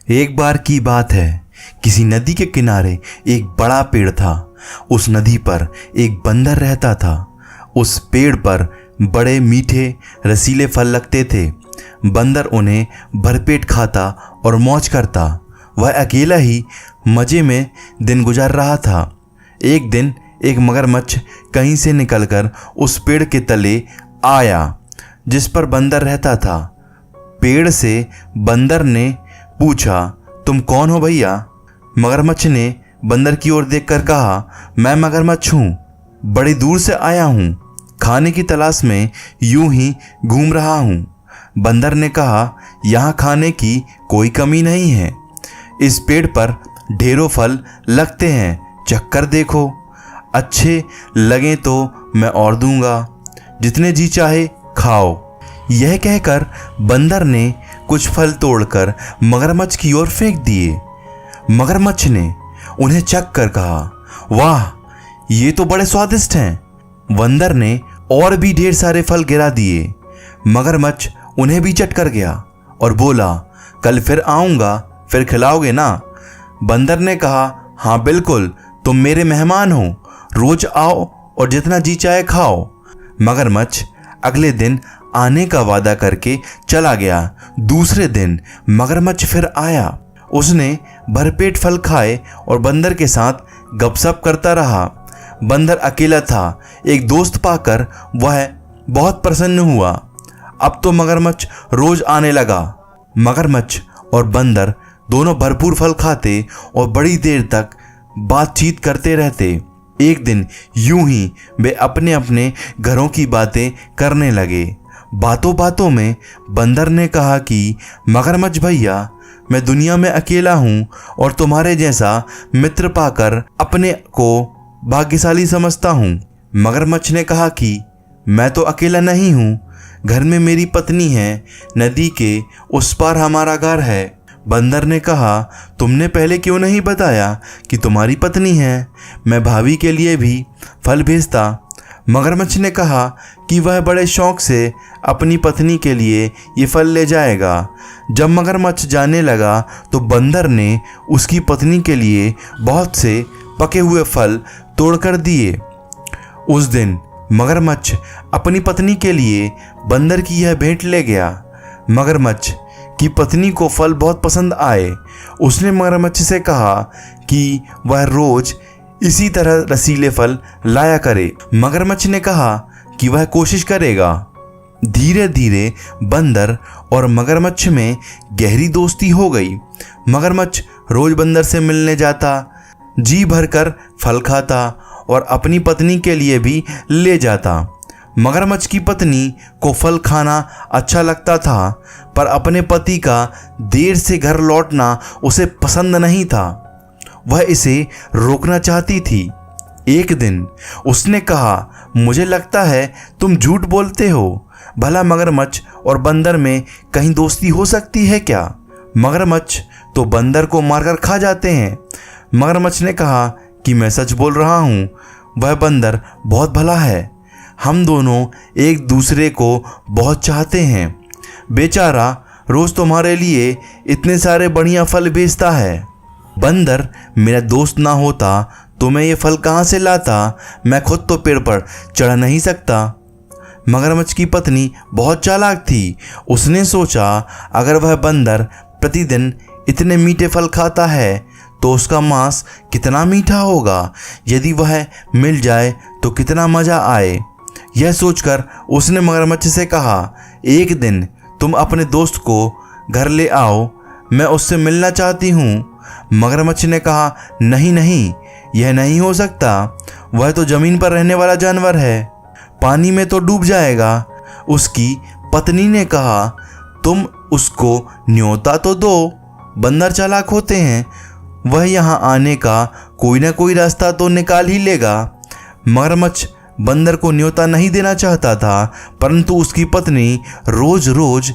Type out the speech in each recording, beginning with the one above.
एक बार की बात है, किसी नदी के किनारे एक बड़ा पेड़ था। उस नदी पर एक बंदर रहता था। उस पेड़ पर बड़े मीठे रसीले फल लगते थे। बंदर उन्हें भरपेट खाता और मौज करता। वह अकेला ही मज़े में दिन गुजार रहा था। एक दिन एक मगरमच्छ कहीं से निकलकर उस पेड़ के तले आया जिस पर बंदर रहता था। पेड़ से बंदर ने पूछा, तुम कौन हो भैया? मगरमच्छ ने बंदर की ओर देखकर कहा, मैं मगरमच्छ हूँ, बड़ी दूर से आया हूँ, खाने की तलाश में यूं ही घूम रहा हूँ। बंदर ने कहा, यहाँ खाने की कोई कमी नहीं है। इस पेड़ पर ढेरों फल लगते हैं, चक्कर देखो, अच्छे लगे तो मैं और दूंगा, जितने जी चाहे खाओ। यह कहकर बंदर ने कुछ फल तोड़कर मगरमच्छ की ओर फेंक दिए। मगरमच्छ ने उन्हें चख कर कहा, वाह, ये तो बड़े स्वादिष्ट हैं। बंदर ने और भी ढेर सारे फल गिरा दिए। मगरमच्छ उन्हें भी चट कर गया और बोला, कल फिर आऊँगा, फिर खिलाओगे ना? बंदर ने कहा, हाँ बिल्कुल, तुम मेरे मेहमान हो, रोज आओ और जितना जी चाहे खाओ। मगरमच्छ अगले दिन आने का वादा करके चला गया। दूसरे दिन मगरमच्छ फिर आया। उसने भरपेट फल खाए और बंदर के साथ गपशप करता रहा। बंदर अकेला था। एक दोस्त पाकर वह बहुत प्रसन्न हुआ। अब तो मगरमच्छ रोज आने लगा। मगरमच्छ और बंदर दोनों भरपूर फल खाते और बड़ी देर तक बातचीत करते रहते। एक दिन यूं ही वे अपने अपने घरों की बातें करने लगे। बातों बातों में बंदर ने कहा कि मगरमच्छ भैया, मैं दुनिया में अकेला हूँ और तुम्हारे जैसा मित्र पाकर अपने को भाग्यशाली समझता हूँ। मगरमच्छ ने कहा कि मैं तो अकेला नहीं हूँ, घर में मेरी पत्नी है, नदी के उस पार हमारा घर है। बंदर ने कहा, तुमने पहले क्यों नहीं बताया कि तुम्हारी पत्नी है? मैं भाभी के लिए भी फल भेजता। मगरमच्छ ने कहा कि वह बड़े शौक से अपनी पत्नी के लिए ये फल ले जाएगा। जब मगरमच्छ जाने लगा तो बंदर ने उसकी पत्नी के लिए बहुत से पके हुए फल तोड़कर दिए। उस दिन मगरमच्छ अपनी पत्नी के लिए बंदर की यह भेंट ले गया। मगरमच्छ की पत्नी को फल बहुत पसंद आए। उसने मगरमच्छ से कहा कि वह रोज इसी तरह रसीले फल लाया करे। मगरमच्छ ने कहा कि वह कोशिश करेगा। धीरे धीरे बंदर और मगरमच्छ में गहरी दोस्ती हो गई। मगरमच्छ रोज बंदर से मिलने जाता, जी भरकर फल खाता और अपनी पत्नी के लिए भी ले जाता। मगरमच्छ की पत्नी को फल खाना अच्छा लगता था, पर अपने पति का देर से घर लौटना उसे पसंद नहीं था। वह इसे रोकना चाहती थी। एक दिन उसने कहा, मुझे लगता है तुम झूठ बोलते हो। भला मगरमच्छ और बंदर में कहीं दोस्ती हो सकती है क्या? मगरमच्छ तो बंदर को मारकर खा जाते हैं। मगरमच्छ ने कहा कि मैं सच बोल रहा हूँ, वह बंदर बहुत भला है। हम दोनों एक दूसरे को बहुत चाहते हैं। बेचारा रोज तुम्हारे लिए इतने सारे बढ़िया फल बेचता है। बंदर मेरा दोस्त ना होता तो मैं ये फल कहाँ से लाता? मैं खुद तो पेड़ पर चढ़ नहीं सकता। मगरमच्छ की पत्नी बहुत चालाक थी। उसने सोचा, अगर वह बंदर प्रतिदिन इतने मीठे फल खाता है तो उसका मांस कितना मीठा होगा। यदि वह मिल जाए तो कितना मज़ा आए। यह सोचकर उसने मगरमच्छ से कहा, एक दिन तुम अपने दोस्त को घर ले आओ, मैं उससे मिलना चाहती हूँ। मगरमच्छ ने कहा, नहीं नहीं, यह नहीं हो सकता। वह तो ज़मीन पर रहने वाला जानवर है, पानी में तो डूब जाएगा। उसकी पत्नी ने कहा, तुम उसको न्योता तो दो। बंदर चालाक होते हैं, वह यहाँ आने का कोई ना कोई रास्ता तो निकाल ही लेगा। मगरमच्छ बंदर को न्योता नहीं देना चाहता था, परंतु उसकी पत्नी रोज रोज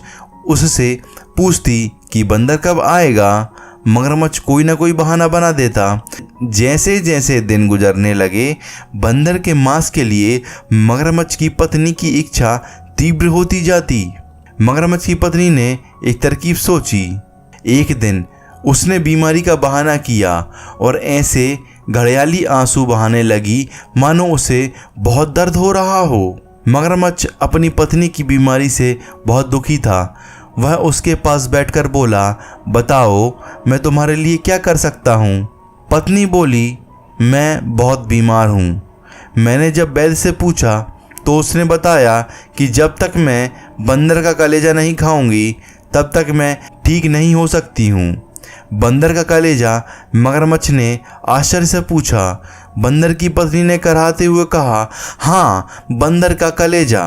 उससे पूछती कि बंदर कब आएगा। मगरमच्छ कोई ना कोई बहाना बना देता। जैसे जैसे दिन गुजरने लगे, बंदर के मांस के लिए मगरमच्छ की पत्नी की इच्छा तीव्र होती जाती। मगरमच्छ की पत्नी ने एक तरकीब सोची। एक दिन उसने बीमारी का बहाना किया और ऐसे घड़ियाली आंसू बहाने लगी मानो उसे बहुत दर्द हो रहा हो। मगरमच्छ अपनी पत्नी की बीमारी से बहुत दुखी था। वह उसके पास बैठकर बोला, बताओ मैं तुम्हारे लिए क्या कर सकता हूँ। पत्नी बोली, मैं बहुत बीमार हूँ। मैंने जब वैद्य से पूछा तो उसने बताया कि जब तक मैं बंदर का कलेजा नहीं खाऊंगी तब तक मैं ठीक नहीं हो सकती हूँ। बंदर का कलेजा? मगरमच्छ ने आश्चर्य से पूछा। बंदर की पत्नी ने कराहते हुए कहा, हाँ, बंदर का कलेजा।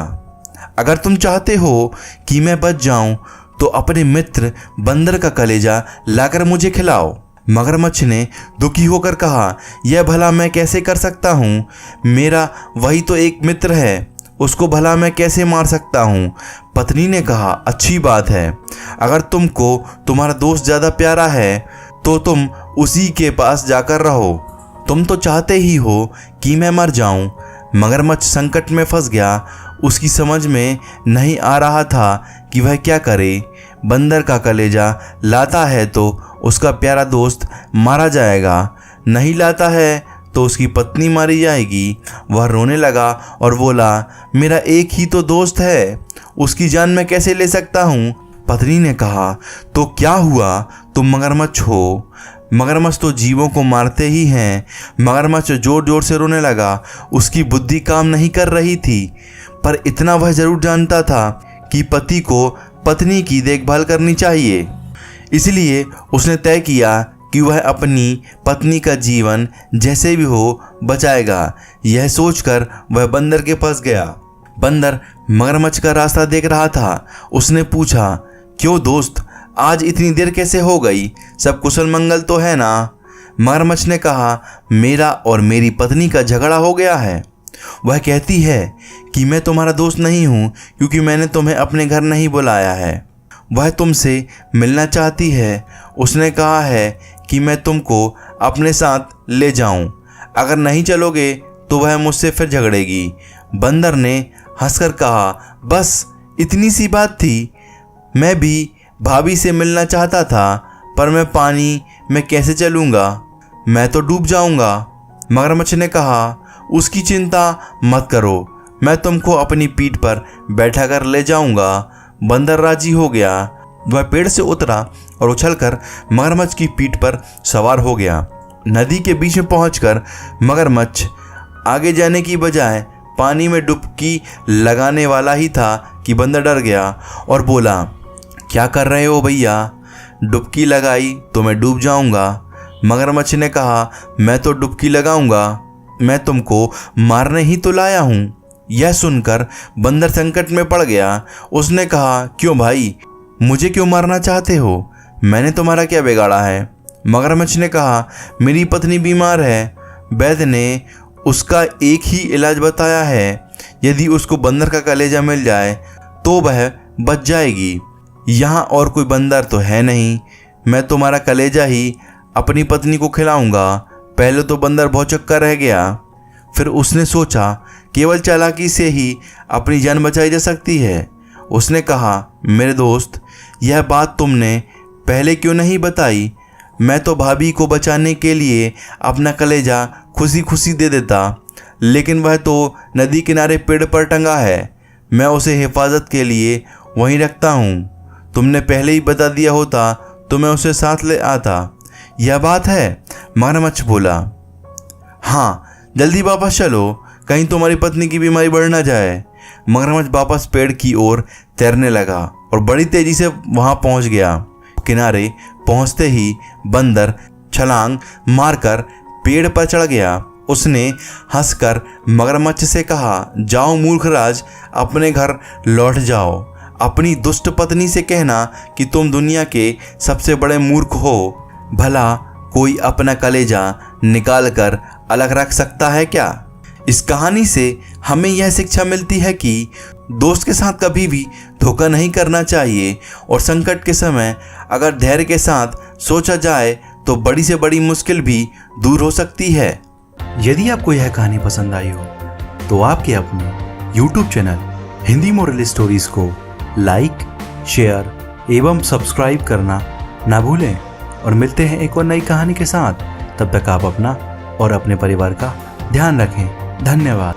अगर तुम चाहते हो कि मैं बच जाऊं तो अपने मित्र बंदर का कलेजा लाकर मुझे खिलाओ। मगरमच्छ ने दुखी होकर कहा, यह भला मैं कैसे कर सकता हूँ? मेरा वही तो एक मित्र है, उसको भला मैं कैसे मार सकता हूँ? पत्नी ने कहा, अच्छी बात है। अगर तुमको तुम्हारा दोस्त ज़्यादा प्यारा है तो तुम उसी के पास जाकर रहो। तुम तो चाहते ही हो कि मैं मर जाऊं। मगरमच्छ संकट में फंस गया। उसकी समझ में नहीं आ रहा था कि वह क्या करे। बंदर का कलेजा लाता है तो उसका प्यारा दोस्त मारा जाएगा, नहीं लाता है तो उसकी पत्नी मारी जाएगी। वह रोने लगा और बोला, मेरा एक ही तो दोस्त है, उसकी जान मैं कैसे ले सकता हूँ? पत्नी ने कहा, तो क्या हुआ, तुम मगरमच्छ हो, मगरमच्छ तो जीवों को मारते ही हैं। मगरमच्छ जोर जोर से रोने लगा। उसकी बुद्धि काम नहीं कर रही थी, पर इतना वह जरूर जानता था कि पति को पत्नी की देखभाल करनी चाहिए। इसलिए उसने तय किया कि वह अपनी पत्नी का जीवन जैसे भी हो बचाएगा। यह सोचकर वह बंदर के पास गया। बंदर मगरमच्छ का रास्ता देख रहा था। उसने पूछा, क्यों दोस्त, आज इतनी देर कैसे हो गई? सब कुशल मंगल तो है ना? मगरमच्छ ने कहा, मेरा और मेरी पत्नी का झगड़ा हो गया है। वह कहती है कि मैं तुम्हारा दोस्त नहीं हूँ क्योंकि मैंने तुम्हें अपने घर नहीं बुलाया है। वह तुमसे मिलना चाहती है। उसने कहा है कि मैं तुमको अपने साथ ले जाऊं। अगर नहीं चलोगे तो वह मुझसे फिर झगड़ेगी। बंदर ने हंसकर कहा, बस इतनी सी बात थी। मैं भी भाभी से मिलना चाहता था, पर मैं पानी में कैसे चलूँगा? मैं तो डूब जाऊँगा। मगरमच्छ ने कहा, उसकी चिंता मत करो, मैं तुमको अपनी पीठ पर बैठा कर ले जाऊँगा। बंदर राजी हो गया। वह पेड़ से उतरा और उछलकर मगरमच्छ की पीठ पर सवार हो गया। नदी के बीच में पहुंचकर मगरमच्छ आगे जाने की बजाय पानी में डुबकी लगाने वाला ही था कि बंदर डर गया और बोला, क्या कर रहे हो भैया? डुबकी लगाई तो मैं डूब जाऊंगा। मगरमच्छ ने कहा, मैं तो डुबकी लगाऊंगा, मैं तुमको मारने ही तो लाया हूँ। यह सुनकर बंदर संकट में पड़ गया। उसने कहा, क्यों भाई, मुझे क्यों मारना चाहते हो? मैंने तुम्हारा क्या बिगाड़ा है? मगरमच्छ ने कहा, मेरी पत्नी बीमार है, वैद्य ने उसका एक ही इलाज बताया है। यदि उसको बंदर का कलेजा मिल जाए तो वह बच जाएगी। यहाँ और कोई बंदर तो है नहीं। मैं तुम्हारा कलेजा ही अपनी पत्नी को खिलाऊंगा। पहले तो बंदर भौचक्का रह गया, फिर उसने सोचा केवल चालाकी से ही अपनी जान बचाई जा सकती है। उसने कहा, मेरे दोस्त, यह बात तुमने पहले क्यों नहीं बताई? मैं तो भाभी को बचाने के लिए अपना कलेजा खुशी खुशी दे देता, लेकिन वह तो नदी किनारे पेड़ पर टंगा है। मैं उसे हिफाजत के लिए वहीं रखता हूँ। तुमने पहले ही बता दिया होता तो मैं उसे साथ ले आता। यह बात है? मगरमच्छ बोला। हाँ, जल्दी वापस चलो, कहीं तुम्हारी पत्नी की बीमारी बढ़ ना जाए। मगरमच्छ वापस पेड़ की ओर तैरने लगा और बड़ी तेजी से वहां पहुंच गया। किनारे पहुंचते ही बंदर छलांग मारकर पेड़ पर चढ़ गया। उसने हंसकर मगरमच्छ से कहा, जाओ मूर्खराज, अपने घर लौट जाओ। अपनी दुष्ट पत्नी से कहना कि तुम दुनिया के सबसे बड़े मूर्ख हो। भला कोई अपना कलेजा निकाल कर अलग रख सकता है क्या? इस कहानी से हमें यह शिक्षा मिलती है कि दोस्त के साथ कभी भी धोखा नहीं करना चाहिए और संकट के समय अगर धैर्य के साथ सोचा जाए तो बड़ी से बड़ी मुश्किल भी दूर हो सकती है। यदि आपको यह कहानी पसंद आई हो तो आपके अपने YouTube channel Hindi moral stories को लाइक, शेयर एवं सब्सक्राइब करना ना भूलें। और मिलते हैं एक और नई कहानी के साथ। तब तक आप अपना और अपने परिवार का ध्यान रखें। धन्यवाद।